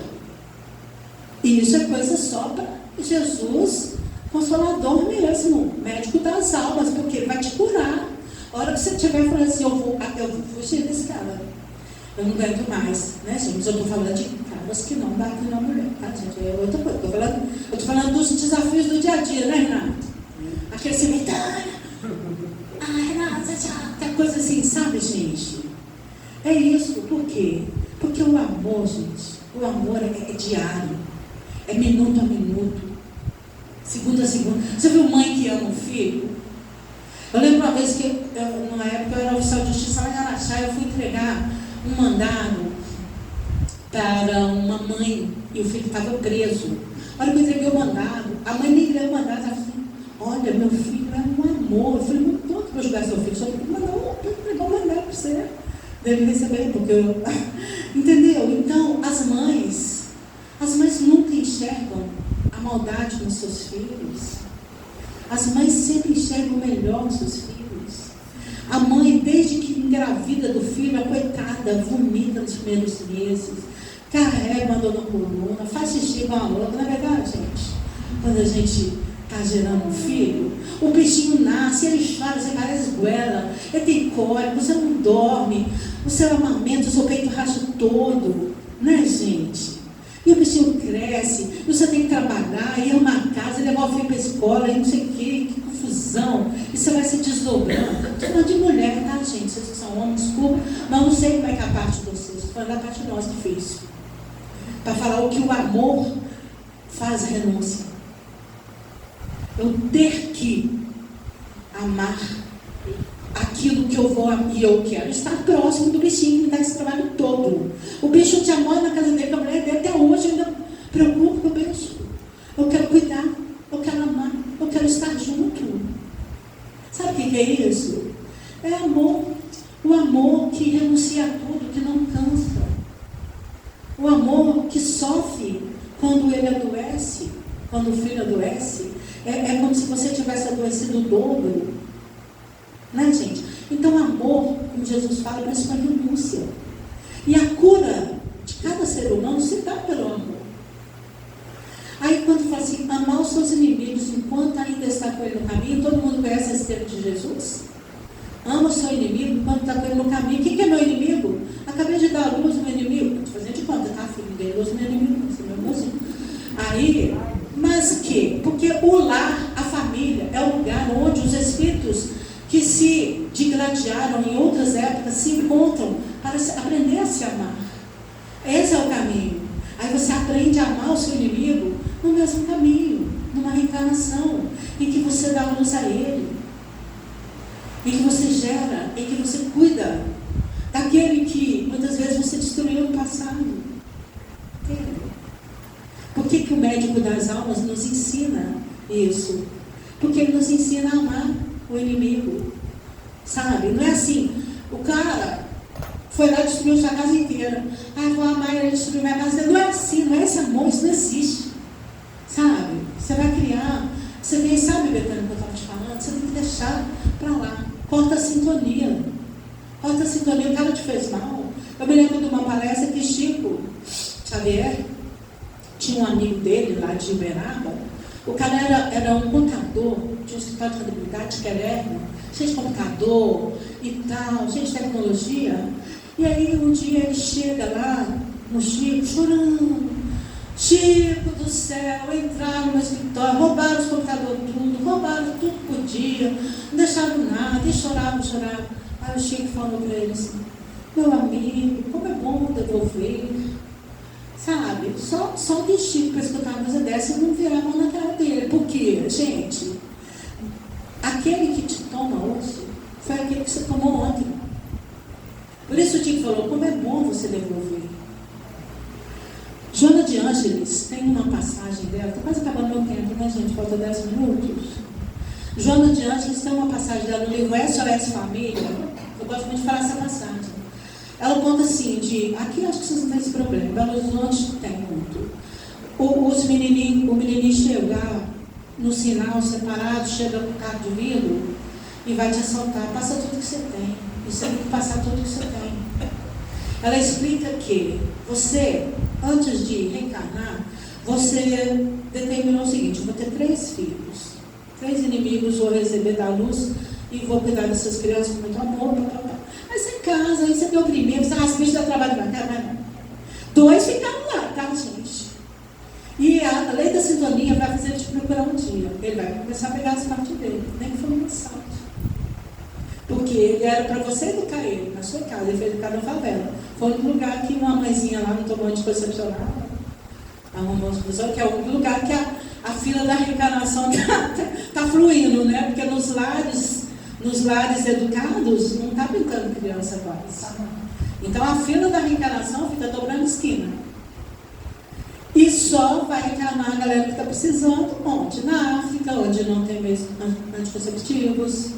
E isso é coisa só para Jesus, consolador mesmo, médico das almas, porque ele vai te curar. A hora que você estiver falando assim, eu vou fugir desse cara, eu não aguento mais, né, gente? Mas eu estou falando de caras que não batem na mulher, tá, gente? É outra coisa. Eu estou falando dos desafios do dia a dia, né, Renato? Aquele cemitério. Renata, aquela coisa assim, sabe, gente? É isso, por quê? Porque o amor, gente, o amor é diário, é minuto a minuto, segundo a segundo. Você viu mãe que ama o filho? Eu lembro uma vez que, numa época, eu era oficial de justiça lá em Araxá, eu fui entregar um mandado para uma mãe e o filho estava preso. A hora que eu entreguei o mandado, a mãe me leu o mandado, ela falou assim, olha, meu filho é um amor. Eu falei, não estou aqui para julgar seu filho, só que eu entregar o mandado para você. Deve receber, porque eu... Entendeu? Então, as mães nunca enxergam a maldade nos seus filhos. As mães sempre enxergam o melhor nos seus filhos. A mãe, desde que engravida do filho, a coitada, vomita nos primeiros meses, carrega, mandou na coluna, faz xixi igual a louca. Não é verdade, gente? Quando a gente está gerando um filho, o bichinho nasce, ele chora, você parece goela, ele tem cólica, você não dorme, o seu amamento, o seu peito racha todo, né, gente? E o bichinho cresce, e você tem que trabalhar, ir arrumar a casa, levar o filho para a escola, e não sei o que confusão, e você vai se desdobrando. Estou falando de mulher, tá, gente? Vocês que são homens, desculpa, mas não sei como é que é a parte de vocês, estou falando da parte nossa que fez. Para falar o que o amor faz renúncia. Eu ter que amar aquilo que eu vou e eu quero estar próximo do bichinho que me dá esse trabalho todo. O bicho tinha mora na casa dele, com a mulher dele, até hoje eu ainda preocupo com o bicho. Eu quero cuidar, eu quero amar, eu quero quero estar junto. Sabe o que é isso? É amor. O amor que renuncia a tudo, que não cansa. O amor que sofre quando ele adoece, quando o filho adoece. É como se você tivesse adoecido o dobro. Né, gente? Então, amor, como Jesus fala, parece uma renúncia. E a cura de cada ser humano se dá pelo amor. Aí, quando fala assim, amar os seus inimigos enquanto ainda está com ele no caminho, todo mundo conhece esse termo de Jesus? Ama o seu inimigo enquanto está com ele no caminho. Quem que é meu inimigo? Acabei de dar a luz ao meu inimigo. Estou fazendo de conta, tá, filho? Dei luz ao meu inimigo, você é meu mozinho. Aí, mas o quê? Porque o lar, a família, é o lugar onde os espíritos que se digladiaram em outras épocas se encontram para aprender a se amar. Esse é o caminho. Aí você aprende a amar o seu inimigo no mesmo caminho, numa reencarnação, em que você dá luz a ele, em que você gera, em que você cuida daquele que muitas vezes você destruiu no passado. Por que o médico das almas nos ensina isso? Porque ele nos ensina a amar o inimigo, sabe? Não é assim, o cara foi lá e destruiu sua casa inteira. Vou amar ele, destruir minha casa. Não é assim, não é esse amor, isso não existe, sabe? Você vai criar, você vem, sabe, Betânia, que eu estava te falando, você tem que deixar para lá, corta a sintonia, o cara te fez mal. Eu me lembro de uma palestra que Chico Xavier tinha um amigo dele lá de Uberaba. O cara era um contador, tinha um escritório de contabilidade, que era cheio de computador e tal, cheio de tecnologia. E aí um dia ele chega lá no Chico, chorando. Chico do céu, entraram no meu escritório, roubaram os computadores tudo, roubaram tudo que podia, não deixaram nada, e choravam. Aí o Chico falou para ele assim, meu amigo, como é bom devolver. Sabe, só o Chico para escutar uma coisa dessa e não virar a mão na cara dele. Porque, gente, aquele que te toma hoje foi aquele que você tomou ontem. Por isso o Chico falou, como é bom você devolver. Joana de Ângeles tem uma passagem dela, está quase acabando meu tempo, né, gente? Falta 10 minutos. Joana de Ângeles tem uma passagem dela no livro SOS Família. Eu gosto muito de falar essa passagem. Ela conta assim, aqui acho que vocês não têm esse problema, Belo Horizonte tem muito. O menininho chega no sinal separado, chega com o carro de vidro e vai te assaltar, passa tudo que você tem. E você tem que passar tudo que você tem. Ela explica que você, antes de reencarnar, você determinou o seguinte, eu vou ter 3 filhos, 3 inimigos, vou receber da luz e vou cuidar dessas crianças com muito amor, Mas em casa, aí você deu o primeiro, as bichas dão trabalho pra cá, mas não. 2 ficaram lá, tá, gente? E a lei da sintonia vai fazer ele te procurar um dia. Ele vai começar a pegar as partes dele, nem que foi um assalto. Porque ele era para você educar ele na sua casa, ele foi educado na favela. Foi um lugar que uma mãezinha lá não tomou anticoncepcional, arrumou uma pessoas, que é o lugar que a fila da reencarnação tá fluindo, né? Porque nos lares educados, não está pintando criança quase. Então a fila da reencarnação fica dobrando esquina. E só vai reencarnar a galera que está precisando, onde? Na África, onde não tem mesmo anticonceptivos,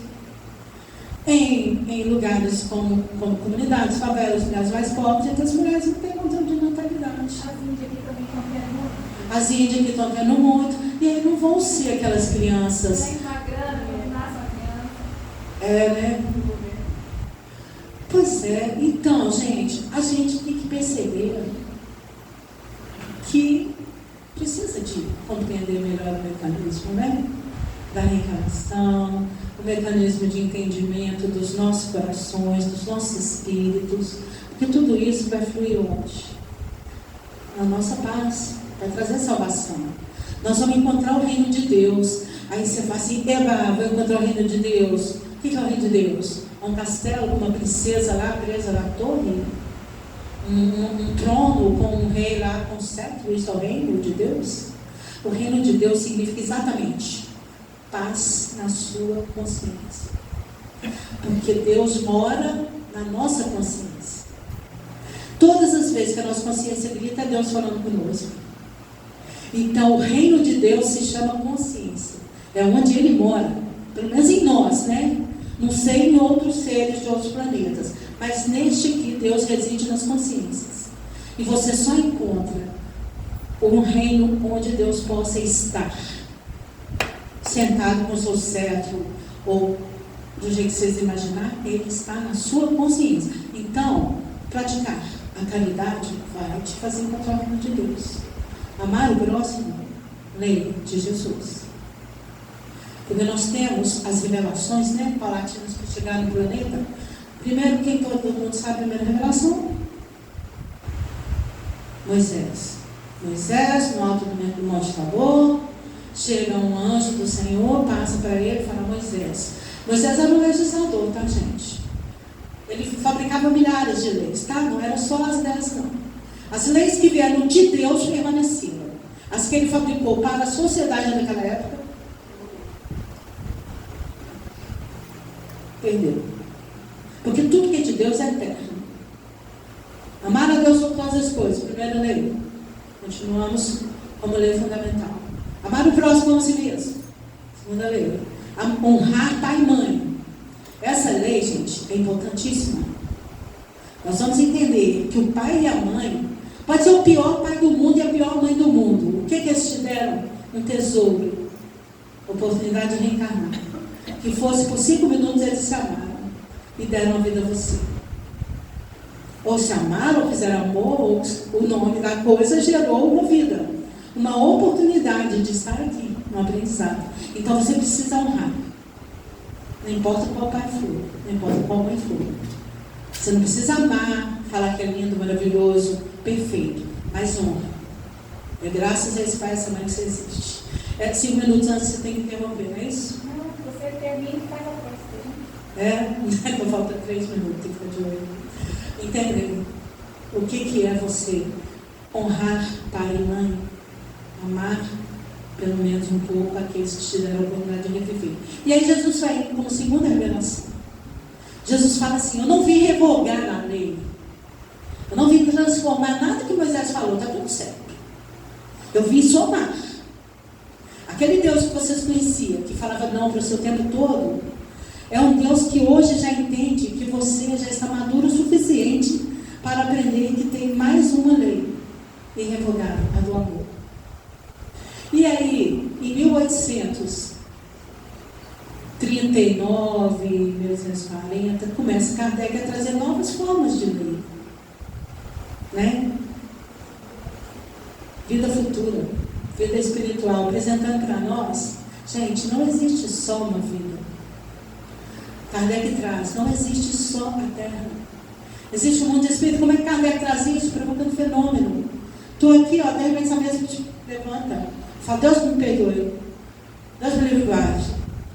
em lugares como comunidades, favelas, lugares mais pobres, em que as mulheres não têm controle de natalidade. As índias que estão tendo muito, e aí não vão ser aquelas crianças. Né? Pois é, então, gente, a gente tem que perceber que precisa de compreender melhor o mecanismo, né? Da reencarnação, o mecanismo de entendimento dos nossos corações, dos nossos espíritos, porque tudo isso vai fluir onde? Na nossa paz, vai trazer salvação. Nós vamos encontrar o reino de Deus. Aí você fala assim, vou encontrar o reino de Deus. O que é o reino de Deus? Um castelo com uma princesa lá presa na torre? Um trono com um rei lá com cetro? Isso é o reino de Deus? O reino de Deus significa exatamente paz na sua consciência. Porque Deus mora na nossa consciência. Todas as vezes que a nossa consciência grita, é Deus falando conosco. Então o reino de Deus se chama consciência. É onde ele mora. Pelo menos em nós, né? Não sei em outros seres de outros planetas. Mas neste aqui, Deus reside nas consciências. E você só encontra um reino onde Deus possa estar sentado com o seu cetro, ou do jeito que vocês imaginar, ele está na sua consciência. Então, praticar a caridade vai te fazer encontrar o reino de Deus. Amar o próximo, lei de Jesus. Porque nós temos as revelações, né, palatinas para chegar no planeta. Primeiro, quem todo mundo sabe a primeira revelação? Moisés. Moisés, no alto do Monte Tabor, chega um anjo do Senhor, passa para ele e fala: Moisés. Moisés era um legislador, tá, gente? Ele fabricava milhares de leis, tá? Não eram só as 10, não. As leis que vieram de Deus permaneciam. As que ele fabricou para a sociedade naquela época, perdeu. Porque tudo que é de Deus é eterno. Amar a Deus sobre todas as coisas, primeira lei. Continuamos como lei fundamental. Amar o próximo como a si mesmo, segunda lei. Honrar pai e mãe. Essa lei, gente, é importantíssima. Nós vamos entender que o pai e a mãe pode ser o pior pai do mundo e a pior mãe do mundo. O que eles te deram? Um tesouro, oportunidade de reencarnar. Que fosse por 5 minutos eles se amaram e deram a vida a você. Ou se amaram, ou fizeram amor, ou o nome da coisa gerou uma vida, uma oportunidade de estar aqui, um aprendizado. Então você precisa honrar. Não importa qual pai for, não importa qual mãe for. Você não precisa amar, falar que é lindo, maravilhoso, perfeito, mas honra. É graças a esse pai e essa mãe que você existe. 5 minutos antes você tem que interromper, não é isso? Não, você termina e faz a próxima. Então falta 3 minutos, tem que ficar de olho. Entendem o que é você honrar pai e mãe? Amar pelo menos um pouco aqueles que te deram a oportunidade de reviver. E aí Jesus vai como segunda revelação. Jesus fala assim: eu não vim revogar a lei, eu não vim transformar nada que Moisés falou, está tudo certo. Eu vim somar. Aquele Deus que vocês conheciam, que falava não para o seu tempo todo, é um Deus que hoje já entende que você já está maduro o suficiente para aprender que tem mais uma lei irrevogável, a do amor. E aí, em 1839, 1840, começa Kardec a trazer novas formas de lei, né? Vida futura, vida espiritual, apresentando para nós, gente, não existe só uma vida. Kardec traz, não existe só a Terra. Existe um mundo de espírito. Como é que Kardec traz isso? Provocando fenômeno. Estou aqui, ó, de repente essa mesa te levanta. Fala: Deus me perdoe. Deus me livre e guarde.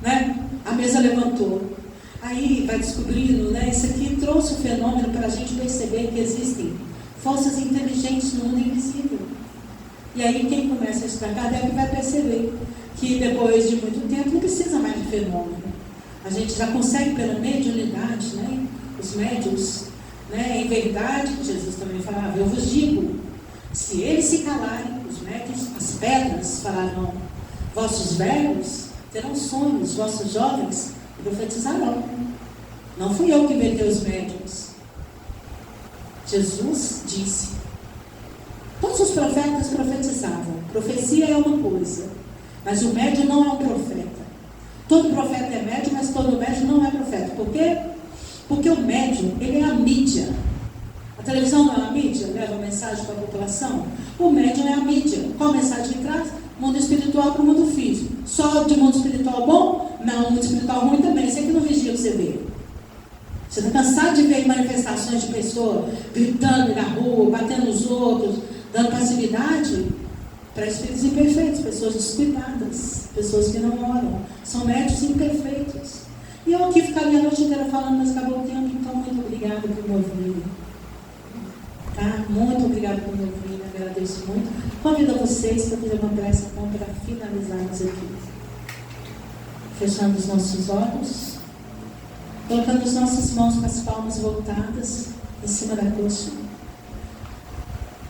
Né? A mesa levantou. Aí vai descobrindo, né? Isso aqui trouxe um fenômeno para a gente perceber que existem forças inteligentes no mundo invisível. E aí quem começa a estudar Kardec vai perceber que depois de muito tempo não precisa mais de fenômeno. A gente já consegue pela mediunidade, né? Os médiuns, né? Em verdade, Jesus também falava: eu vos digo, se eles se calarem, os médiuns, as pedras falarão, vossos velhos terão sonhos, vossos jovens profetizarão. Não fui eu que inventei os médiuns. Jesus disse. Todos os profetas profetizavam. Profecia é uma coisa, mas o médium não é um profeta. Todo profeta é médium, mas todo médium não é profeta. Por quê? Porque o médium, ele é a mídia. A televisão não é uma mídia, leva a mensagem para a população. O médium é a mídia. Qual mensagem que traz? Mundo espiritual para o mundo físico. Só de mundo espiritual bom? Não, mundo espiritual ruim também. Você que não vigia o que você vê. Você está cansado de ver manifestações de pessoas gritando na rua, batendo nos outros, dando passividade? Para espíritos imperfeitos, pessoas descuidadas, pessoas que não oram, são médios imperfeitos. E eu aqui ficaria a noite inteira falando, mas acabou o tempo, então muito obrigada por me ouvir. Tá? Muito obrigada por me ouvir, agradeço muito. Convido a vocês para fazer uma prece então, para finalizarmos aqui. Fechando os nossos olhos, colocando as nossas mãos com as palmas voltadas em cima da coxa.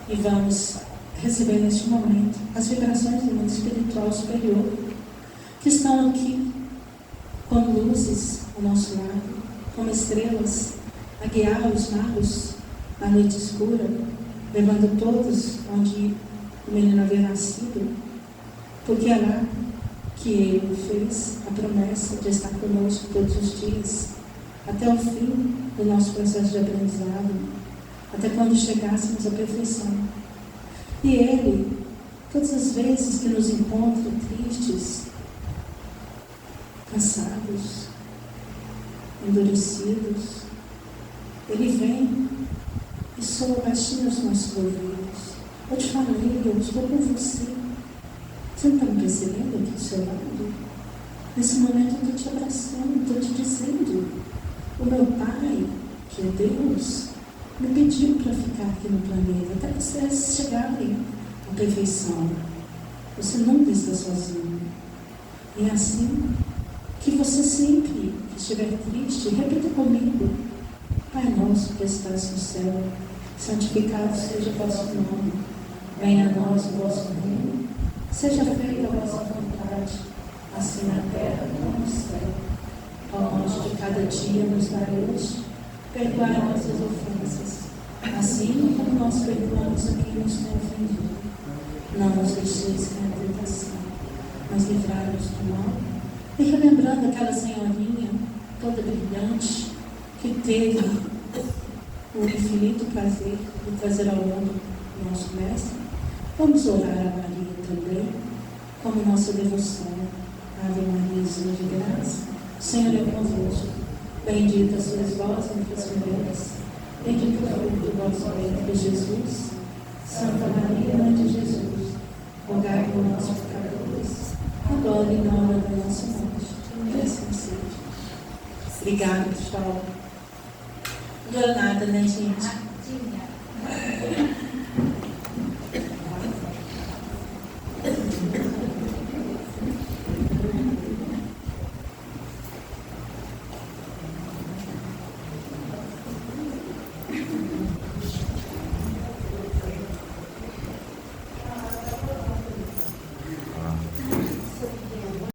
E vamos receber neste momento as vibrações do mundo espiritual superior, que estão aqui como luzes ao nosso lado, como estrelas, a guiar os magos na noite escura, levando todos onde o menino havia nascido, porque é lá que ele fez a promessa de estar conosco todos os dias, até o fim do nosso processo de aprendizado, até quando chegássemos à perfeição. E Ele, todas as vezes que nos encontra tristes, cansados, endurecidos, Ele vem e soa baixinho aos nossos ouvidos. Eu te falei, eu estou com você. Você não está me percebendo aqui do seu lado? Nesse momento eu estou te abraçando, estou te dizendo: o meu Pai, que é Deus, me pediu para ficar aqui no planeta, até vocês chegarem à perfeição. Você nunca está sozinho. E é assim que você sempre que estiver triste, repita comigo: Pai nosso que estás no céu, santificado seja o vosso nome. Venha a nós o vosso reino. Seja feita a vossa vontade, assim na terra como no céu. O pão nosso de cada dia nos dai hoje. Perdoai nossas ofensas, assim como nós perdoamos a quem nos tem ofendido. Não nos deixeis cair em tentação, mas livrai-nos do mal. E relembrando aquela senhorinha toda brilhante que teve o infinito prazer de trazer ao mundo o nosso Mestre, vamos orar a Maria também, como nossa devoção. Ave Maria, cheia de graça, o Senhor é convosco. Bendita sois vós entre as mulheres, bendito o fruto do vosso ventre, Jesus. Santa Maria, Mãe de Jesus, rogai por nós pecadores, agora e na hora da nossa morte. Assim seja. Obrigada, pessoal. Não deu nada, né, gente?